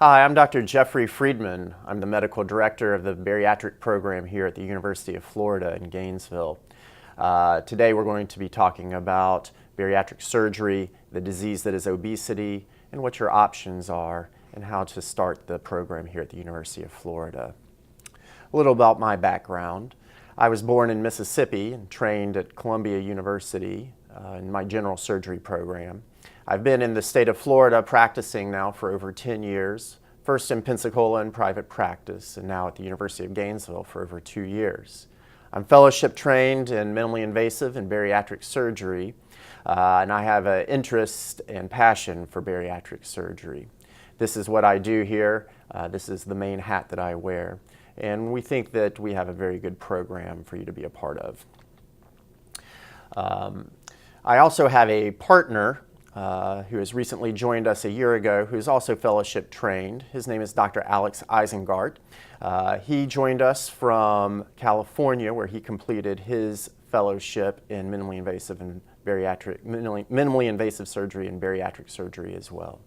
Hi, I'm Dr. Jeffrey Friedman. I'm the medical director of the Bariatric program here at the University of Florida in Gainesville. Today we're going to be talking about bariatric surgery, the disease that is obesity, and what your options are, and how to start the program here at the University of Florida. A little about my background. I was born in Mississippi and trained at Columbia University in my general surgery program. I've been in the state of Florida practicing now for over 10 years, first in Pensacola in private practice, and now at the University of Gainesville for over 2 years. I'm fellowship trained in minimally invasive and bariatric surgery, and I have an interest and passion for bariatric surgery. This is what I do here. This is the main hat that I wear, and we think that we have a very good program for you to be a part of. I also have a partner who has recently joined us a year ago, who's also fellowship trained. His name is Dr. Alex Isengart. He joined us from California, where he completed his fellowship in minimally invasive surgery and bariatric surgery as well.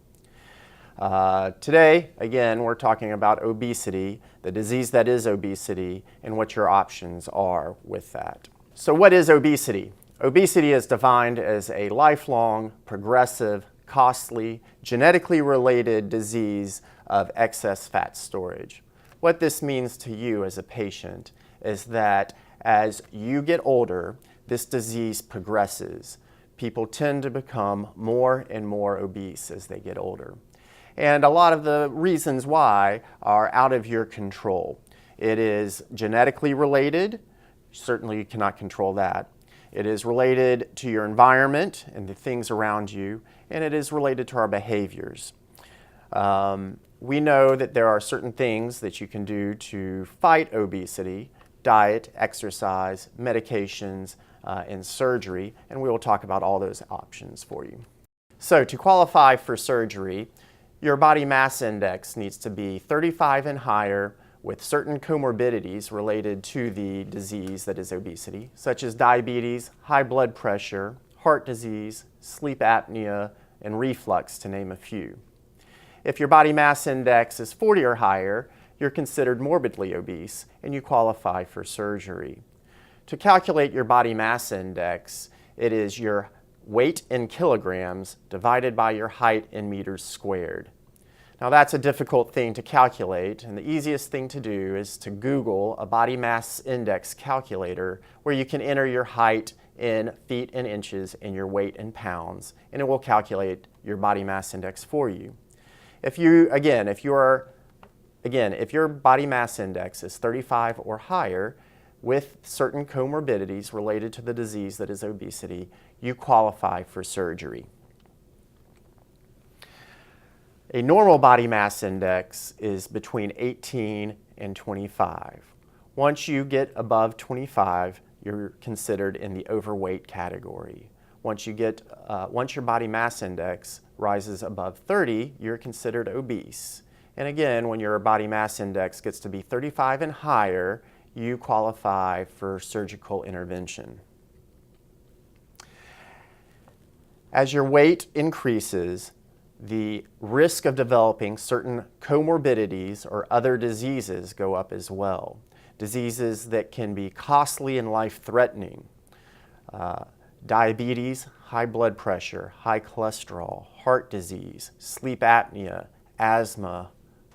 Today, again, we're talking about obesity, the disease that is obesity, and what your options are with that. So what is obesity? Obesity is defined as a lifelong, progressive, costly, genetically related disease of excess fat storage. What this means to you as a patient is that as you get older, this disease progresses. People tend to become more and more obese as they get older. And a lot of the reasons why are out of your control. It is genetically related. Certainly you cannot control that. It is related to your environment and the things around you, and it is related to our behaviors. We know that there are certain things that you can do to fight obesity: diet, exercise, medications, and surgery, and we will talk about all those options for you. So to qualify for surgery, your body mass index needs to be 35 and higher, with certain comorbidities related to the disease that is obesity, such as diabetes, high blood pressure, heart disease, sleep apnea, and reflux, to name a few. If your body mass index is 40 or higher, you're considered morbidly obese and you qualify for surgery. To calculate your body mass index, it is your weight in kilograms divided by your height in meters squared. Now that's a difficult thing to calculate, and the easiest thing to do is to Google a body mass index calculator where you can enter your height in feet and inches and your weight in pounds, and it will calculate your body mass index for you. If your body mass index is 35 or higher with certain comorbidities related to the disease that is obesity, you qualify for surgery. A normal body mass index is between 18 and 25. Once you get above 25, you're considered in the overweight category. Once your body mass index rises above 30, you're considered obese. And again, when your body mass index gets to be 35 and higher, you qualify for surgical intervention. As your weight increases, the risk of developing certain comorbidities or other diseases go up as well. Diseases that can be costly and life-threatening. Diabetes, high blood pressure, high cholesterol, heart disease, sleep apnea, asthma,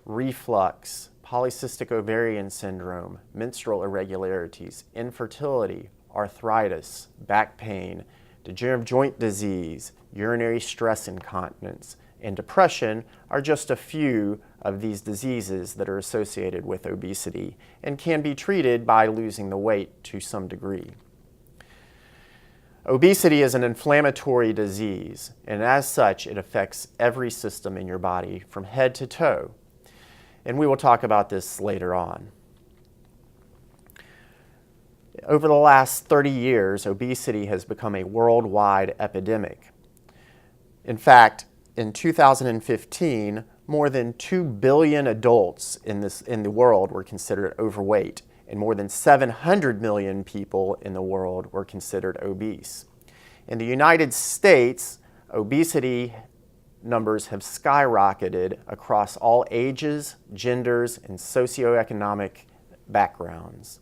reflux, polycystic ovarian syndrome, menstrual irregularities, infertility, arthritis, back pain, degenerative joint disease, urinary stress incontinence, and depression are just a few of these diseases that are associated with obesity and can be treated by losing the weight to some degree. Obesity is an inflammatory disease, and as such, it affects every system in your body from head to toe. And we will talk about this later on. Over the last 30 years, obesity has become a worldwide epidemic. In fact, in 2015, more than 2 billion adults in the world were considered overweight, and more than 700 million people in the world were considered obese. In the United States, obesity numbers have skyrocketed across all ages, genders, and socioeconomic backgrounds.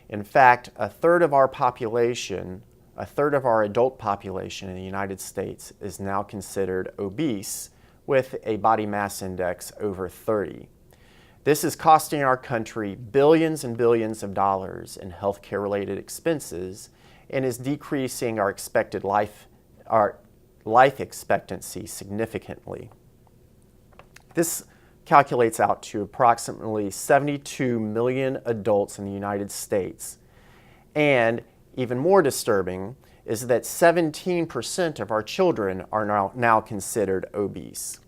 In fact, a third of our adult population in the United States is now considered obese with a body mass index over 30. This is costing our country billions and billions of dollars in healthcare-related expenses and is decreasing our life expectancy significantly. This calculates out to approximately 72 million adults in the United States. And even more disturbing is that 17% of our children are now considered obese.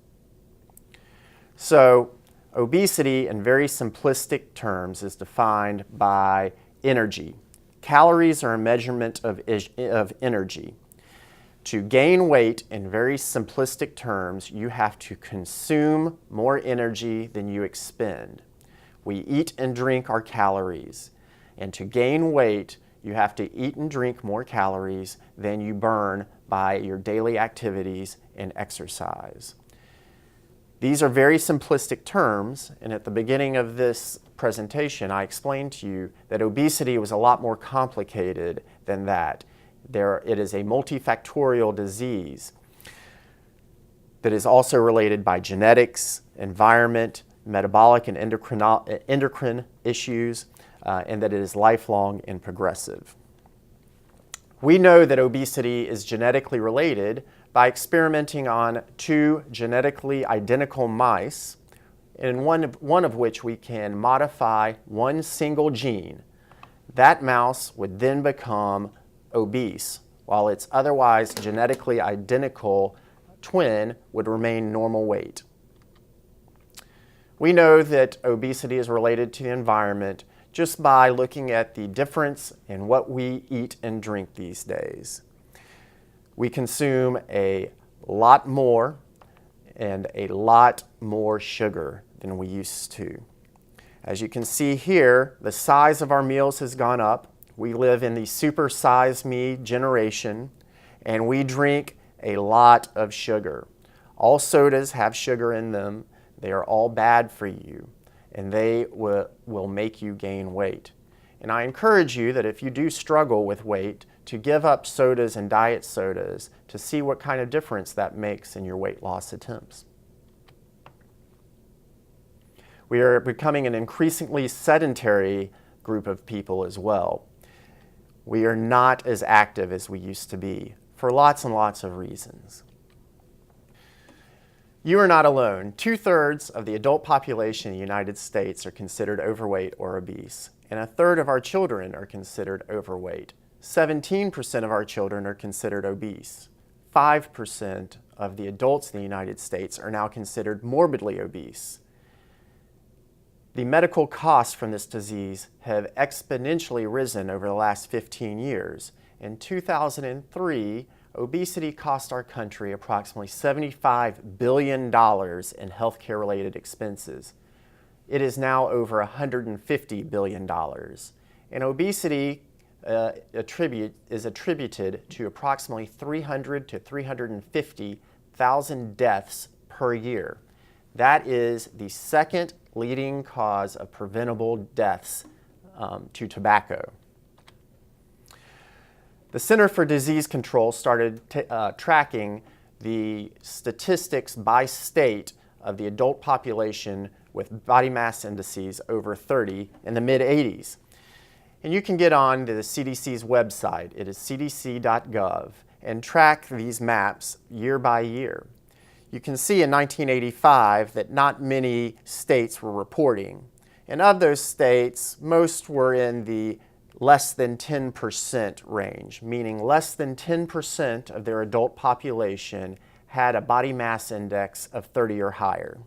So, obesity in very simplistic terms is defined by energy. Calories are a measurement of energy. To gain weight in very simplistic terms, you have to consume more energy than you expend. We eat and drink our calories. And to gain weight, you have to eat and drink more calories than you burn by your daily activities and exercise. These are very simplistic terms, and at the beginning of this presentation, I explained to you that obesity was a lot more complicated than that. It is a multifactorial disease that is also related by genetics, environment, metabolic and endocrine issues, and that it is lifelong and progressive. We know that obesity is genetically related by experimenting on 2 genetically identical mice, and one of which we can modify one single gene. That mouse would then become obese, while its otherwise genetically identical twin would remain normal weight. We know that obesity is related to the environment just by looking at the difference in what we eat and drink these days. We consume a lot more and a lot more sugar than we used to. As you can see here, the size of our meals has gone up. We live in the super size me generation, and we drink a lot of sugar. All sodas have sugar in them. They are all bad for you, and they will make you gain weight. And I encourage you that if you do struggle with weight, to give up sodas and diet sodas to see what kind of difference that makes in your weight loss attempts. We are becoming an increasingly sedentary group of people as well. We are not as active as we used to be for lots and lots of reasons. You are not alone. 2/3 of the adult population in the United States are considered overweight or obese, and 1/3 of our children are considered overweight. 17% of our children are considered obese. 5% of the adults in the United States are now considered morbidly obese. The medical costs from this disease have exponentially risen over the last 15 years. In 2003, obesity cost our country approximately $75 billion in healthcare-related expenses. It is now over $150 billion. And obesity is attributed to approximately 300 to 350,000 deaths per year. That is the second leading cause of preventable deaths to tobacco. The Center for Disease Control started tracking the statistics by state of the adult population with body mass indices over 30 in the mid-80s. And you can get on to the CDC's website, it is cdc.gov, and track these maps year by year. You can see in 1985 that not many states were reporting. And of those states, most were in the less than 10% range, meaning less than 10% of their adult population had a body mass index of 30 or higher.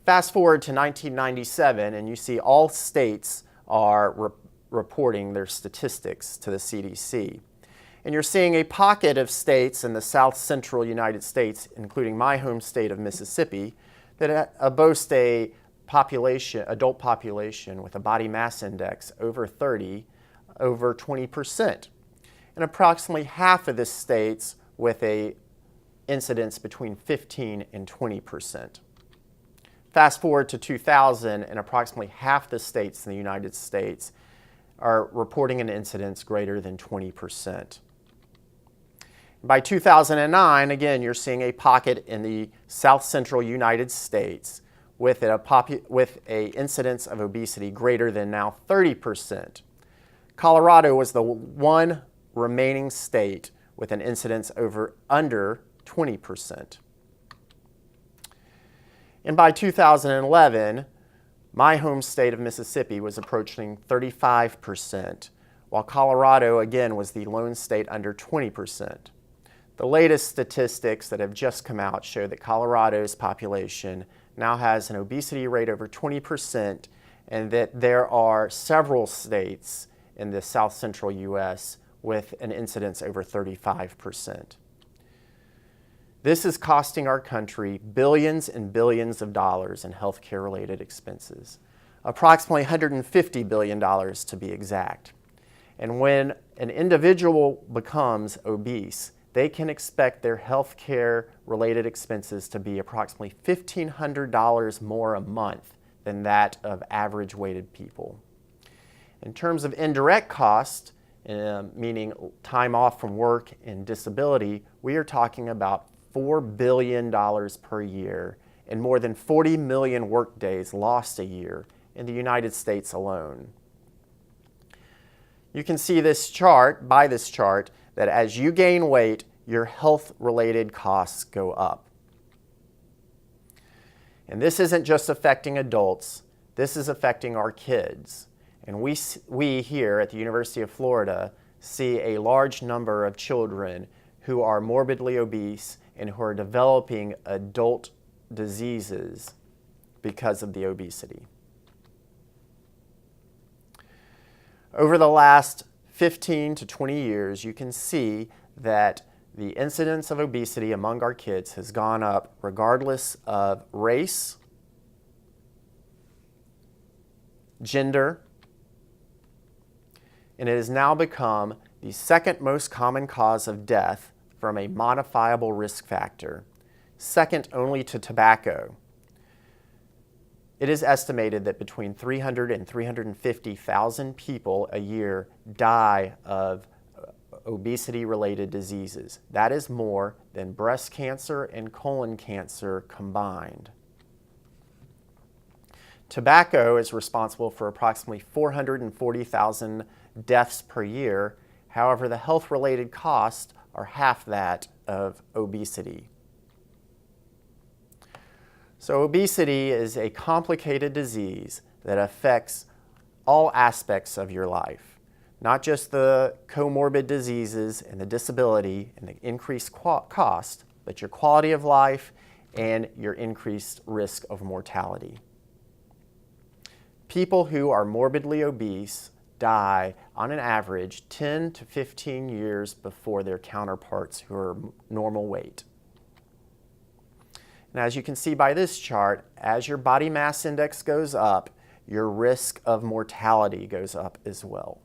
Fast forward to 1997, and you see all states are reporting their statistics to the CDC. And you're seeing a pocket of states in the south central United States, including my home state of Mississippi, that boast a adult population with a body mass index over 30, over 20%. And approximately half of the states with a incidence between 15 and 20%. Fast forward to 2000, and approximately half the states in the United States are reporting an incidence greater than 20%. By 2009, again, you're seeing a pocket in the south central United States with a incidence of obesity greater than now 30%. Colorado was the one remaining state with an incidence under 20%. And by 2011, my home state of Mississippi was approaching 35%, while Colorado, again, was the lone state under 20%. The latest statistics that have just come out show that Colorado's population now has an obesity rate over 20%, and that there are several states in the south central U.S. with an incidence over 35%. This is costing our country billions and billions of dollars in healthcare-related expenses, approximately $150 billion to be exact. And when an individual becomes obese, they can expect their healthcare-related expenses to be approximately $1,500 more a month than that of average-weighted people. In terms of indirect cost, meaning time off from work and disability, we are talking about $4 billion per year and more than 40 million workdays lost a year in the United States alone. You can see by this chart, that as you gain weight, your health-related costs go up. And this isn't just affecting adults, this is affecting our kids. And we here at the University of Florida see a large number of children who are morbidly obese and who are developing adult diseases because of the obesity. Over the last 15 to 20 years, you can see that the incidence of obesity among our kids has gone up regardless of race, gender, and it has now become the second most common cause of death from a modifiable risk factor, second only to tobacco. It is estimated that between 300 and 350,000 people a year die of obesity-related diseases. That is more than breast cancer and colon cancer combined. Tobacco is responsible for approximately 440,000 deaths per year. However, the health-related costs are half that of obesity. So obesity is a complicated disease that affects all aspects of your life, not just the comorbid diseases and the disability and the increased cost, but your quality of life and your increased risk of mortality. People who are morbidly obese die on an average 10 to 15 years before their counterparts who are normal weight. And as you can see by this chart, as your body mass index goes up, your risk of mortality goes up as well.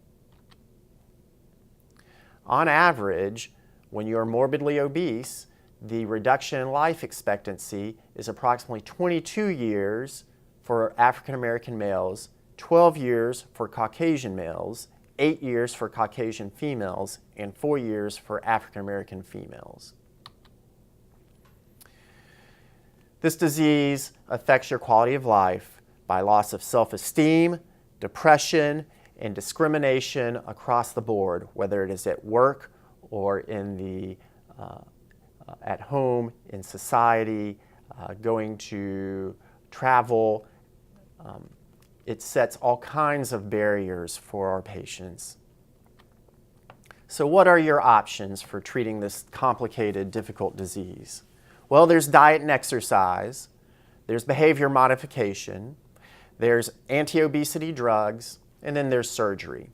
On average, when you're morbidly obese, the reduction in life expectancy is approximately 22 years for African American males, 12 years for Caucasian males, 8 years for Caucasian females, and 4 years for African American females. This disease affects your quality of life by loss of self-esteem, depression, and discrimination across the board, whether it is at work or at home, in society, going to travel. It sets all kinds of barriers for our patients. So what are your options for treating this complicated, difficult disease? Well, there's diet and exercise, there's behavior modification, there's anti-obesity drugs, and then there's surgery.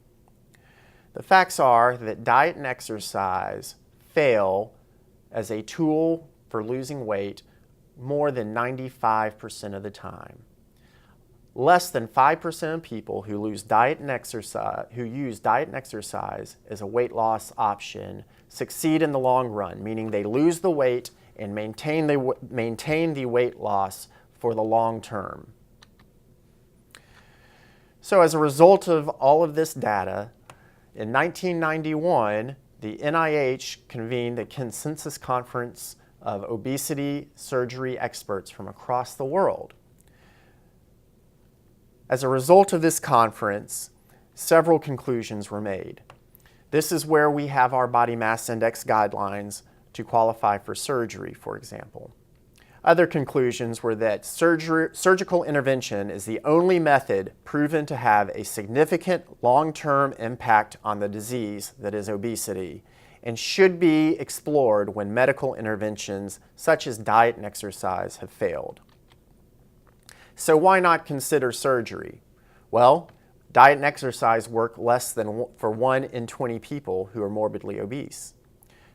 The facts are that diet and exercise fail as a tool for losing weight more than 95% of the time. less than 5% of people who use diet and exercise as a weight loss option succeed in the long run, meaning they lose the weight and maintain the weight loss for the long term. So as a result of all of this data, in 1991, the NIH convened a consensus conference of obesity surgery experts from across the world. As a result of this conference, several conclusions were made. This is where we have our body mass index guidelines to qualify for surgery, for example. Other conclusions were that surgical intervention is the only method proven to have a significant long-term impact on the disease that is obesity and should be explored when medical interventions such as diet and exercise have failed. So why not consider surgery? Well, diet and exercise work less than for 1 in 20 people who are morbidly obese.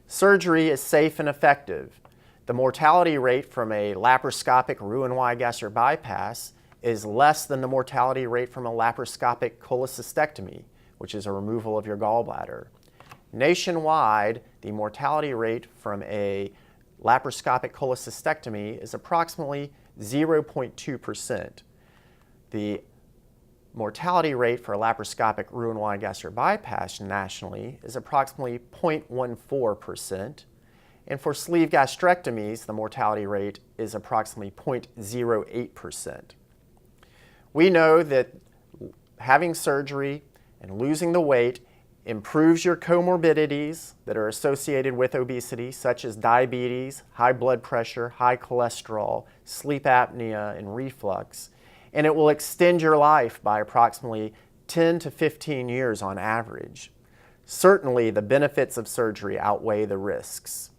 Surgery is safe and effective. The mortality rate from a laparoscopic Roux-en-Y gastric bypass is less than the mortality rate from a laparoscopic cholecystectomy, which is a removal of your gallbladder. Nationwide, the mortality rate from a laparoscopic cholecystectomy is approximately 0.2%. The mortality rate for a laparoscopic Roux-en-Y gastric bypass nationally is approximately 0.14%. And for sleeve gastrectomies, the mortality rate is approximately 0.08%. We know that having surgery and losing the weight improves your comorbidities that are associated with obesity, such as diabetes, high blood pressure, high cholesterol, sleep apnea, and reflux, and it will extend your life by approximately 10 to 15 years on average. Certainly, the benefits of surgery outweigh the risks.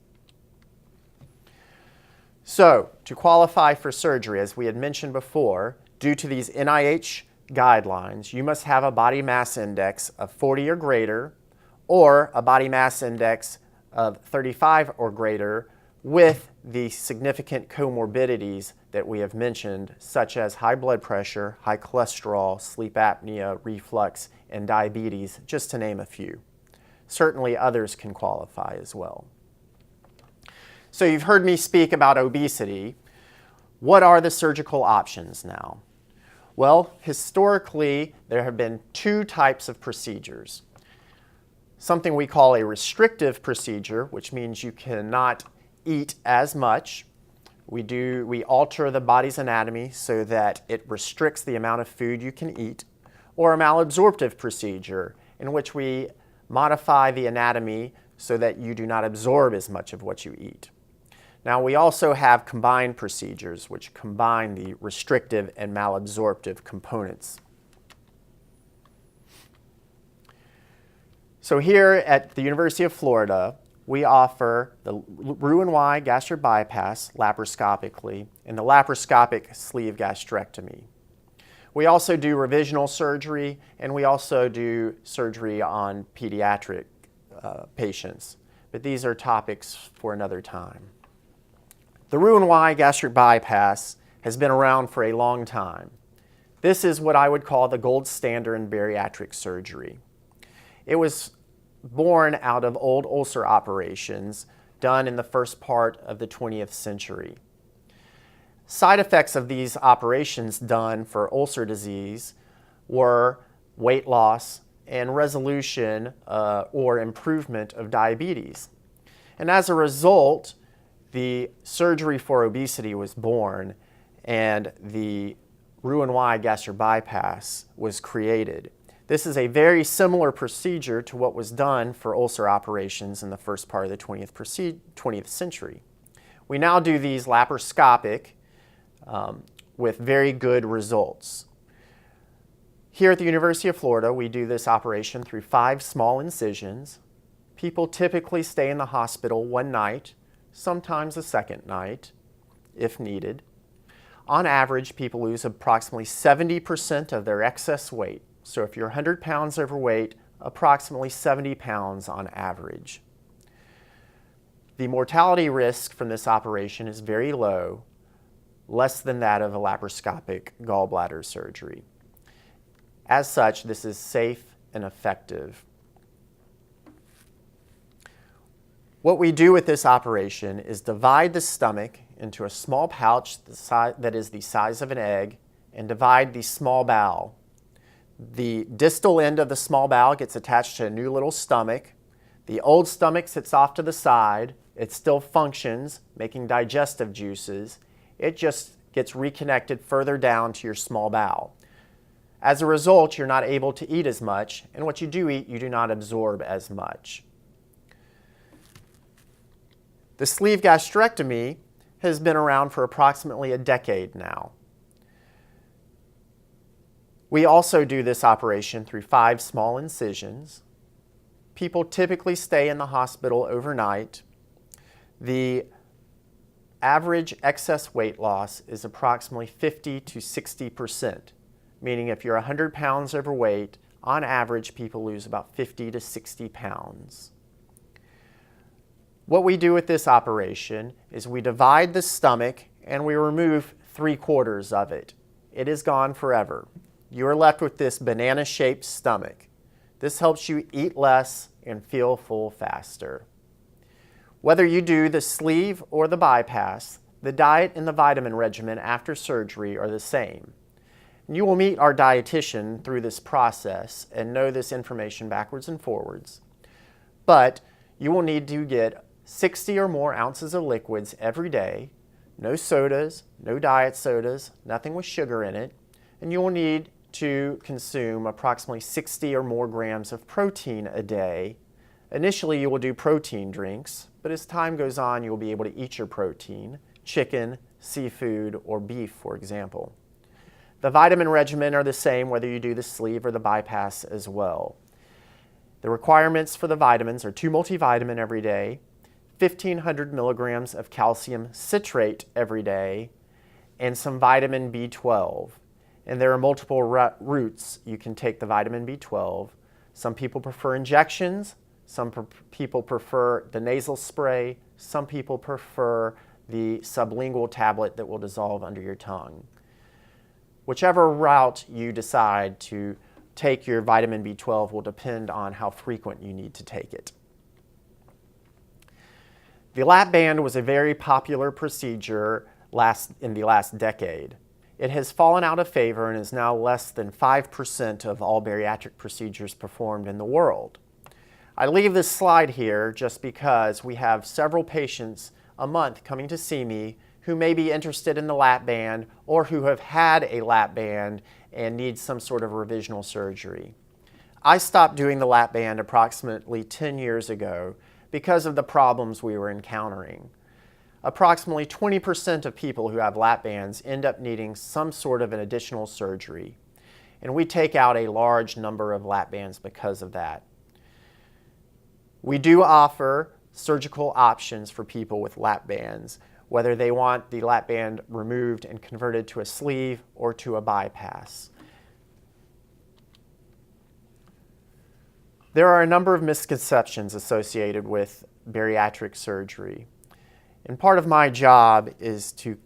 So, to qualify for surgery, as we had mentioned before, due to these NIH guidelines, you must have a body mass index of 40 or greater, or a body mass index of 35 or greater with the significant comorbidities that we have mentioned, such as high blood pressure, high cholesterol, sleep apnea, reflux, and diabetes, just to name a few. Certainly others can qualify as well. So you've heard me speak about obesity. What are the surgical options now? Well, historically, there have been 2 types of procedures. Something we call a restrictive procedure, which means you cannot eat as much. We alter the body's anatomy so that it restricts the amount of food you can eat. Or a malabsorptive procedure, in which we modify the anatomy so that you do not absorb as much of what you eat. Now, we also have combined procedures, which combine the restrictive and malabsorptive components. So here at the University of Florida, we offer the Roux-en-Y gastric bypass laparoscopically and the laparoscopic sleeve gastrectomy. We also do revisional surgery, and we also do surgery on pediatric patients. But these are topics for another time. The Roux-en-Y gastric bypass has been around for a long time. This is what I would call the gold standard in bariatric surgery. It was born out of old ulcer operations done in the first part of the 20th century. Side effects of these operations done for ulcer disease were weight loss and resolution or improvement of diabetes. And as a result, the surgery for obesity was born, and the Roux-en-Y gastric bypass was created. This is a very similar procedure to what was done for ulcer operations in the first part of the 20th century. We now do these laparoscopic with very good results. Here at the University of Florida, we do this operation through 5 small incisions. People typically stay in the hospital 1 night, sometimes a second night, if needed. On average, people lose approximately 70% of their excess weight. So if you're 100 pounds overweight, approximately 70 pounds on average. The mortality risk from this operation is very low. less than that of a laparoscopic gallbladder surgery. As such, this is safe and effective. What we do with this operation is divide the stomach into a small pouch that is the size of an egg and divide the small bowel. The distal end of the small bowel gets attached to a new little stomach. The old stomach sits off to the side. It still functions, making digestive juices. It just gets reconnected further down to your small bowel. As a result, you're not able to eat as much, and what you do eat, you do not absorb as much. The sleeve gastrectomy has been around for approximately a decade now. We also do this operation through 5 small incisions. People typically stay in the hospital overnight. The average excess weight loss is approximately 50 to 60%, meaning if you're 100 pounds overweight, on average people lose about 50 to 60 pounds. What we do with this operation is we divide the stomach and we remove 3/4 of it. It is gone forever. You are left with this banana-shaped stomach. This helps you eat less and feel full faster. Whether you do the sleeve or the bypass, the diet and the vitamin regimen after surgery are the same. You will meet our dietitian through this process and know this information backwards and forwards. But you will need to get 60 or more ounces of liquids every day, no sodas, no diet sodas, nothing with sugar in it, and you will need to consume approximately 60 or more grams of protein a day. Initially, you will do protein drinks, but as time goes on, you will be able to eat your protein, chicken, seafood, or beef, for example. The vitamin regimen are the same whether you do the sleeve or the bypass as well. The requirements for the vitamins are 2 multivitamin every day, 1,500 milligrams of calcium citrate every day, and some vitamin B12. And there are multiple routes you can take the vitamin B12. Some people prefer injections, some people prefer the nasal spray, some people prefer the sublingual tablet that will dissolve under your tongue. Whichever route you decide to take your vitamin B12 will depend on how frequent you need to take it. The lap band was a very popular procedure in the last decade. It has fallen out of favor and is now less than 5% of all bariatric procedures performed in the world. I leave this slide here just because we have several patients a month coming to see me who may be interested in the lap band or who have had a lap band and need some sort of revisional surgery. I stopped doing the lap band approximately 10 years ago because of the problems we were encountering. Approximately 20% of people who have lap bands end up needing some sort of an additional surgery, and we take out a large number of lap bands because of that. We do offer surgical options for people with lap bands, whether they want the lap band removed and converted to a sleeve or to a bypass. There are a number of misconceptions associated with bariatric surgery. And part of my job is to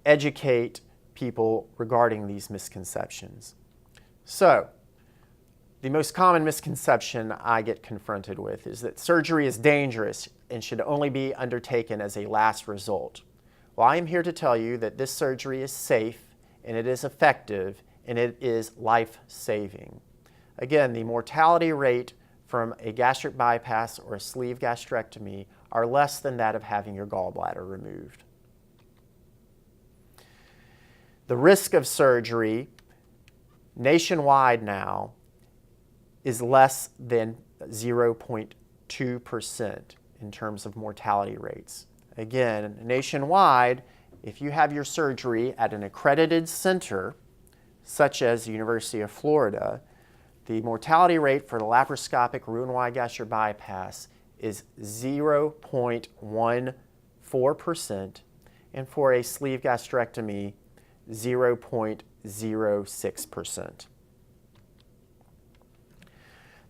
educate people regarding these misconceptions. So, the most common misconception I get confronted with is that surgery is dangerous and should only be undertaken as a last result. Well, I am here to tell you that this surgery is safe and it is effective and it is life-saving. Again, the mortality rate from a gastric bypass or a sleeve gastrectomy are less than that of having your gallbladder removed. The risk of surgery nationwide now is less than 0.2% in terms of mortality rates. Again, nationwide, if you have your surgery at an accredited center, such as the University of Florida, the mortality rate for the laparoscopic Roux-en-Y gastric bypass is 0.14%, and for a sleeve gastrectomy, 0.06%.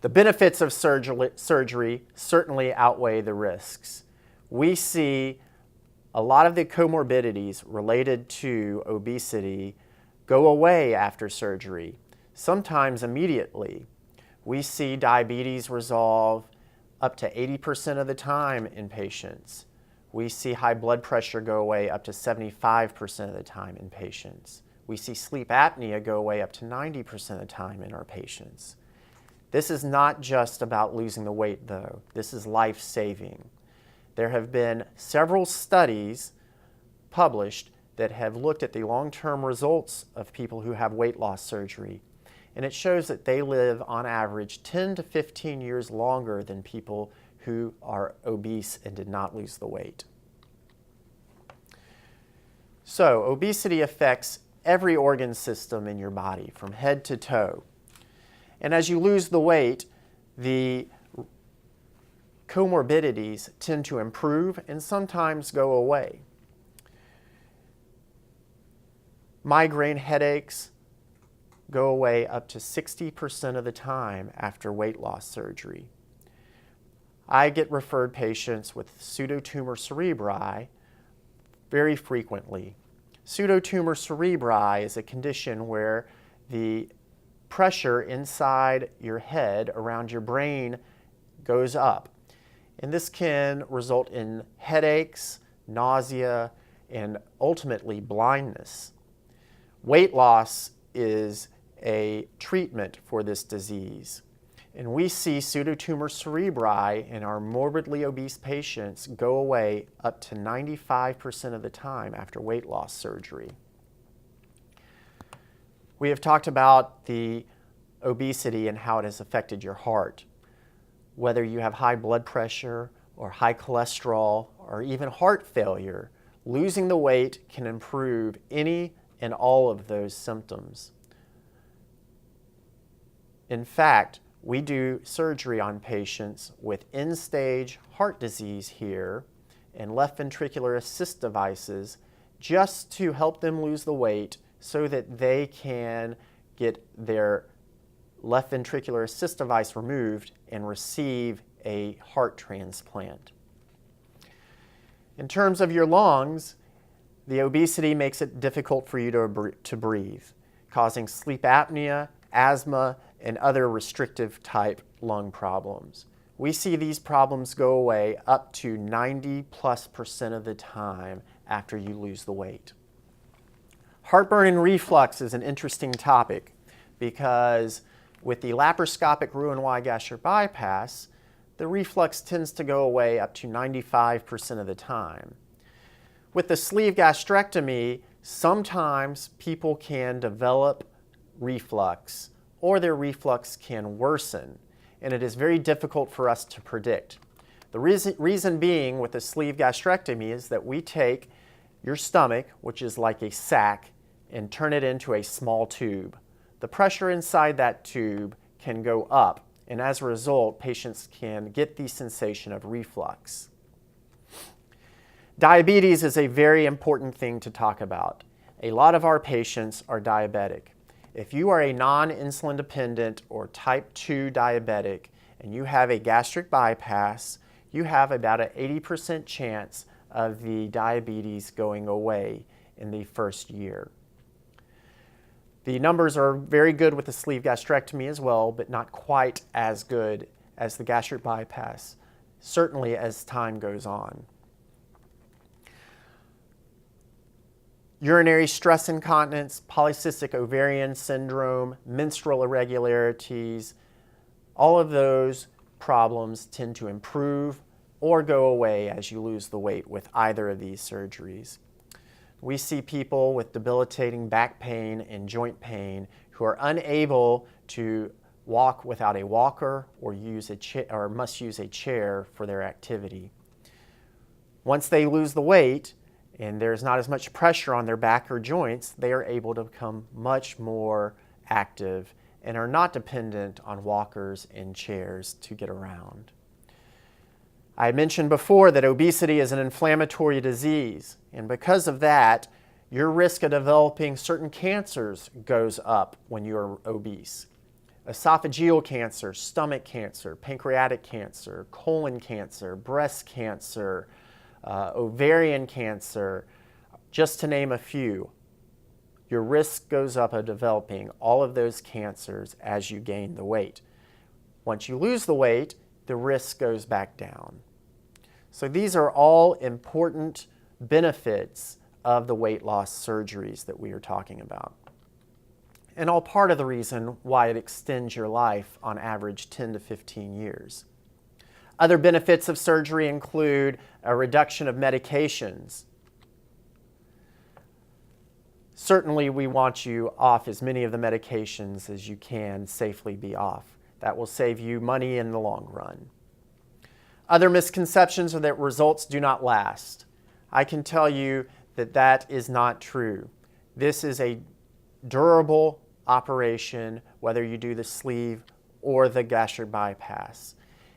The benefits of surgery certainly outweigh the risks. We see a lot of the comorbidities related to obesity go away after surgery, sometimes immediately. We see diabetes resolve up to 80% of the time in patients. We see high blood pressure go away up to 75% of the time in patients. We see sleep apnea go away up to 90% of the time in our patients. This is not just about losing the weight, though. This is life-saving. There have been several studies published that have looked at the long-term results of people who have weight loss surgery, and it shows that they live on average 10 to 15 years longer than people who are obese and did not lose the weight. So, obesity affects every organ system in your body, from head to toe. And as you lose the weight, the comorbidities tend to improve and sometimes go away. Migraine headaches go away up to 60% of the time after weight loss surgery. I get referred patients with pseudotumor cerebri very frequently. Pseudotumor cerebri is a condition where the pressure inside your head around your brain goes up. And this can result in headaches, nausea, and ultimately blindness. Weight loss is a treatment for this disease. And we see pseudotumor cerebri in our morbidly obese patients go away up to 95% of the time after weight loss surgery. We have talked about the obesity and how it has affected your heart. Whether you have high blood pressure or high cholesterol or even heart failure, losing the weight can improve any and all of those symptoms. In fact, we do surgery on patients with end-stage heart disease here and left ventricular assist devices just to help them lose the weight so that they can get their left ventricular assist device removed and receive a heart transplant. In terms of your lungs, the obesity makes it difficult for you to breathe, causing sleep apnea, asthma, and other restrictive type lung problems. We see these problems go away up to 90+% of the time after you lose the weight. Heartburn and reflux is an interesting topic because with the laparoscopic Roux-en-Y gastric bypass, the reflux tends to go away up to 95% of the time. With the sleeve gastrectomy, sometimes people can develop reflux or their reflux can worsen, and it is very difficult for us to predict. The reason being with the sleeve gastrectomy is that we take your stomach, which is like a sack, and turn it into a small tube. The pressure inside that tube can go up, and as a result, patients can get the sensation of reflux. Diabetes is a very important thing to talk about. A lot of our patients are diabetic. If you are a non-insulin dependent or type 2 diabetic and you have a gastric bypass, you have about an 80% chance of the diabetes going away in the first year. The numbers are very good with the sleeve gastrectomy as well, but not quite as good as the gastric bypass, certainly as time goes on. Urinary stress incontinence, polycystic ovarian syndrome, menstrual irregularities, all of those problems tend to improve or go away as you lose the weight with either of these surgeries. We see people with debilitating back pain and joint pain who are unable to walk without a walker or must use a chair for their activity. Once they lose the weight and there's not as much pressure on their back or joints, they are able to become much more active and are not dependent on walkers and chairs to get around. I mentioned before that obesity is an inflammatory disease, and because of that, your risk of developing certain cancers goes up when you're obese. Esophageal cancer, stomach cancer, pancreatic cancer, colon cancer, breast cancer, ovarian cancer, just to name a few. Your risk goes up of developing all of those cancers as you gain the weight. Once you lose the weight, the risk goes back down. So these are all important benefits of the weight loss surgeries that we are talking about, and all part of the reason why it extends your life on average 10 to 15 years. Other benefits of surgery include a reduction of medications. Certainly, we want you off as many of the medications as you can safely be off. That will save you money in the long run. Other misconceptions are that results do not last. I can tell you that that is not true. This is a durable operation, whether you do the sleeve or the gastric bypass.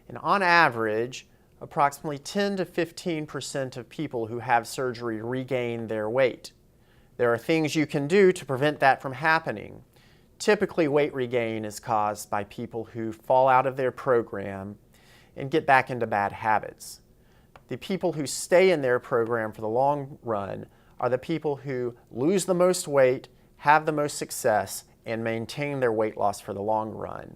And on average, approximately 10 to 15% of people who have surgery regain their weight. There are things you can do to prevent that from happening. Typically, weight regain is caused by people who fall out of their program and get back into bad habits. The people who stay in their program for the long run are the people who lose the most weight, have the most success, and maintain their weight loss for the long run.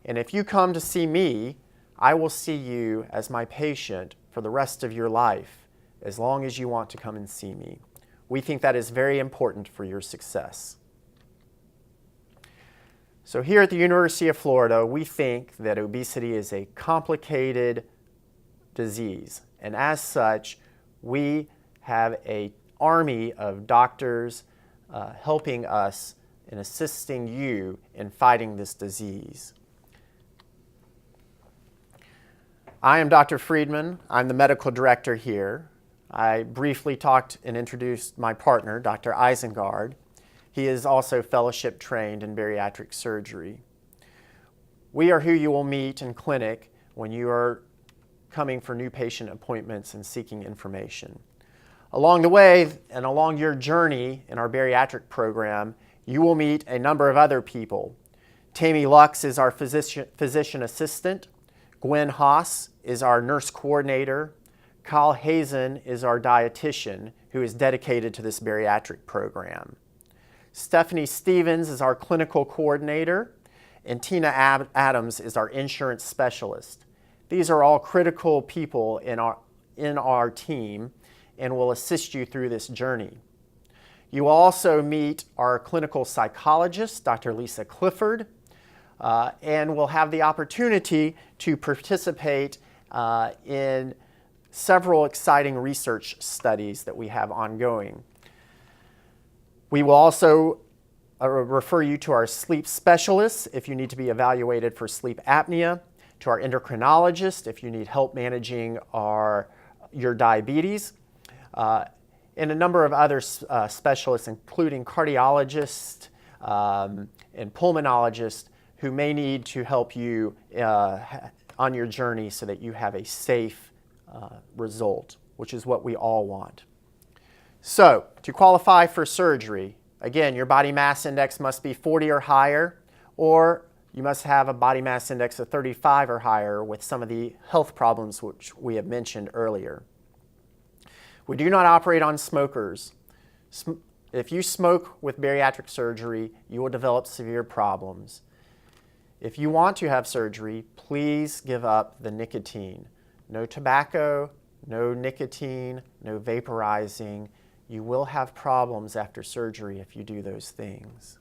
And if you come to see me, I will see you as my patient for the rest of your life, as long as you want to come and see me. We think that is very important for your success. So here at the University of Florida, we think that obesity is a complicated disease. And as such, we have an army of doctors helping us and assisting you in fighting this disease. I am Dr. Friedman. I'm the medical director here. I briefly talked and introduced my partner, Dr. Isengard. He is also fellowship trained in bariatric surgery. We are who you will meet in clinic when you are coming for new patient appointments and seeking information. Along the way and along your journey in our bariatric program, you will meet a number of other people. Tammy Lux is our physician assistant. Gwen Haas is our nurse coordinator. Kyle Hazen is our dietitian who is dedicated to this bariatric program. Stephanie Stevens is our clinical coordinator, and Tina Adams is our insurance specialist. These are all critical people in our team and will assist you through this journey. You will also meet our clinical psychologist, Dr. Lisa Clifford, and will have the opportunity to participate in several exciting research studies that we have ongoing. We will also refer you to our sleep specialists if you need to be evaluated for sleep apnea, to our endocrinologist if you need help managing your diabetes, and a number of other specialists, including cardiologists and pulmonologists, who may need to help you on your journey so that you have a safe result, which is what we all want. So, to qualify for surgery, again, your body mass index must be 40 or higher, or you must have a body mass index of 35 or higher with some of the health problems which we have mentioned earlier. We do not operate on smokers. If you smoke with bariatric surgery, you will develop severe problems. If you want to have surgery, please give up the nicotine. No tobacco, no nicotine, no vaporizing. You will have problems after surgery if you do those things.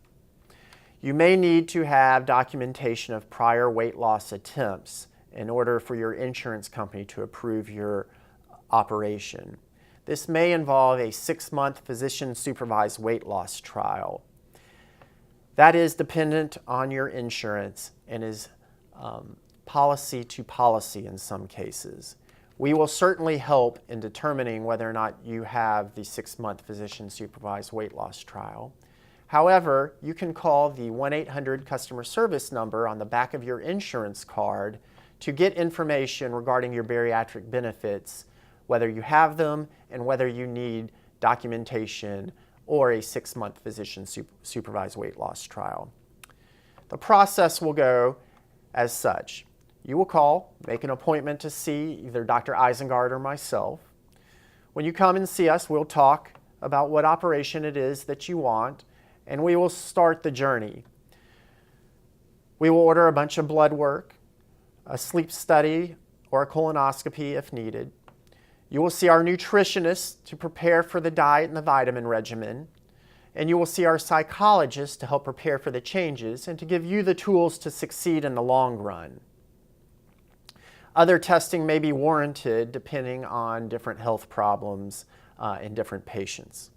You may need to have documentation of prior weight loss attempts in order for your insurance company to approve your operation. This may involve a 6-month physician-supervised weight loss trial. That is dependent on your insurance and is policy to policy in some cases. We will certainly help in determining whether or not you have the 6-month physician-supervised weight loss trial. However, you can call the 1-800 customer service number on the back of your insurance card to get information regarding your bariatric benefits, whether you have them and whether you need documentation or a 6-month physician-supervised weight loss trial. The process will go as such. You will call, make an appointment to see either Dr. Isengard or myself. When you come and see us, we'll talk about what operation it is that you want, and we will start the journey. We will order a bunch of blood work, a sleep study, or a colonoscopy if needed. You will see our nutritionist to prepare for the diet and the vitamin regimen, and you will see our psychologist to help prepare for the changes and to give you the tools to succeed in the long run. Other testing may be warranted depending on different health problems in different patients.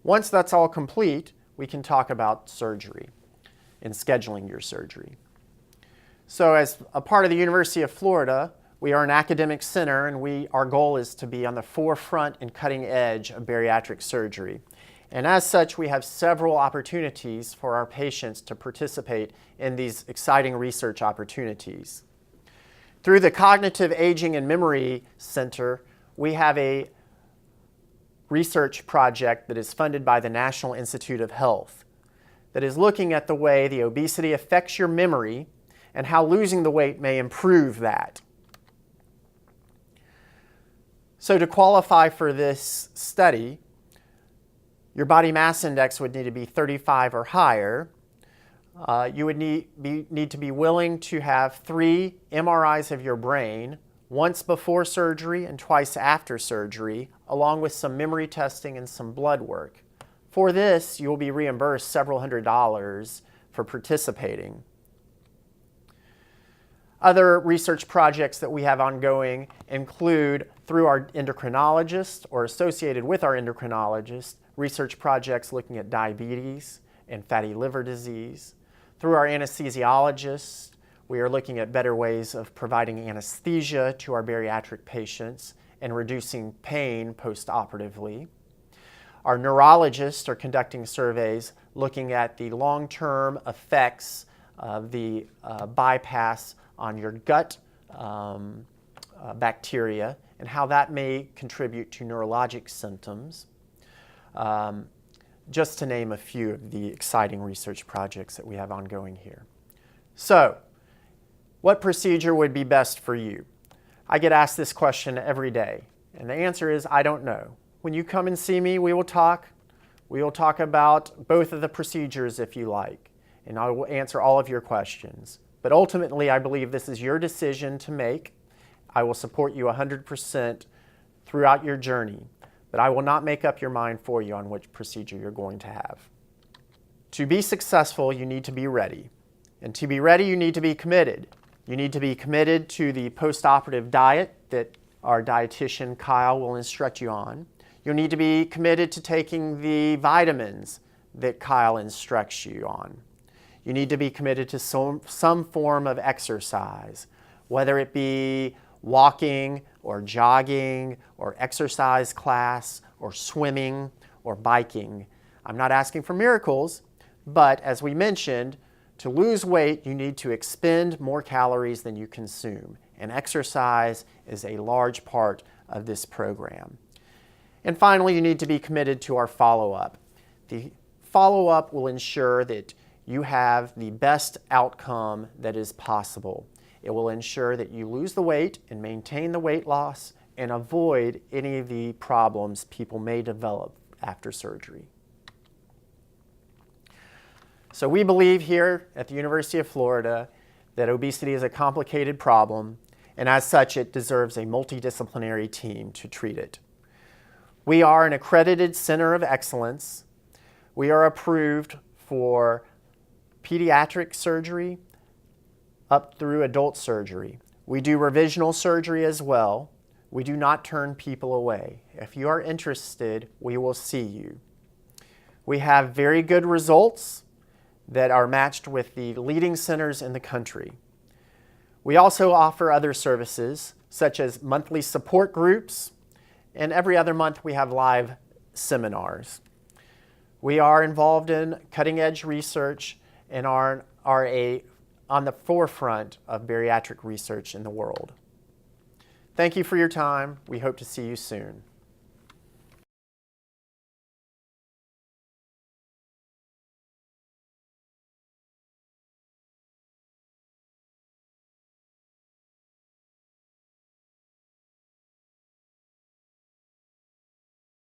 Once that's all complete, we can talk about surgery and scheduling your surgery. So as a part of the University of Florida, we are an academic center, and our goal is to be on the forefront and cutting edge of bariatric surgery. And as such, we have several opportunities for our patients to participate in these exciting research opportunities. Through the Cognitive Aging and Memory Center, we have a research project that is funded by the National Institute of Health that is looking at the way the obesity affects your memory and how losing the weight may improve that. So to qualify for this study, your body mass index would need to be 35 or higher. You would need to be willing to have 3 MRIs of your brain, once before surgery and twice after surgery, along with some memory testing and some blood work. For this, you will be reimbursed several $100s for participating. Other research projects that we have ongoing include, through our endocrinologist or associated with our endocrinologist, research projects looking at diabetes and fatty liver disease. Through our anesthesiologist, we are looking at better ways of providing anesthesia to our bariatric patients and reducing pain post-operatively. Our neurologists are conducting surveys looking at the long-term effects of the bypass on your gut bacteria and how that may contribute to neurologic symptoms, just to name a few of the exciting research projects that we have ongoing here. So, what procedure would be best for you? I get asked this question every day, and the answer is, I don't know. When you come and see me, we will talk. We will talk about both of the procedures if you like, and I will answer all of your questions. But ultimately, I believe this is your decision to make. I will support you 100% throughout your journey, but I will not make up your mind for you on which procedure you're going to have. To be successful, you need to be ready. And to be ready, you need to be committed. You need to be committed to the post-operative diet that our dietitian, Kyle, will instruct you on. You'll need to be committed to taking the vitamins that Kyle instructs you on. You need to be committed to some form of exercise, whether it be walking or jogging or exercise class or swimming or biking. I'm not asking for miracles, but as we mentioned, to lose weight, you need to expend more calories than you consume, and exercise is a large part of this program. And finally, you need to be committed to our follow-up. The follow-up will ensure that you have the best outcome that is possible. It will ensure that you lose the weight and maintain the weight loss and avoid any of the problems people may develop after surgery. So we believe here at the University of Florida that obesity is a complicated problem, and as such, it deserves a multidisciplinary team to treat it. We are an accredited center of excellence. We are approved for pediatric surgery up through adult surgery. We do revisional surgery as well. We do not turn people away. If you are interested, we will see you. We have very good results that are matched with the leading centers in the country. We also offer other services such as monthly support groups, and every other month we have live seminars. We are involved in cutting-edge research and are on the forefront of bariatric research in the world. Thank you for your time. We hope to see you soon.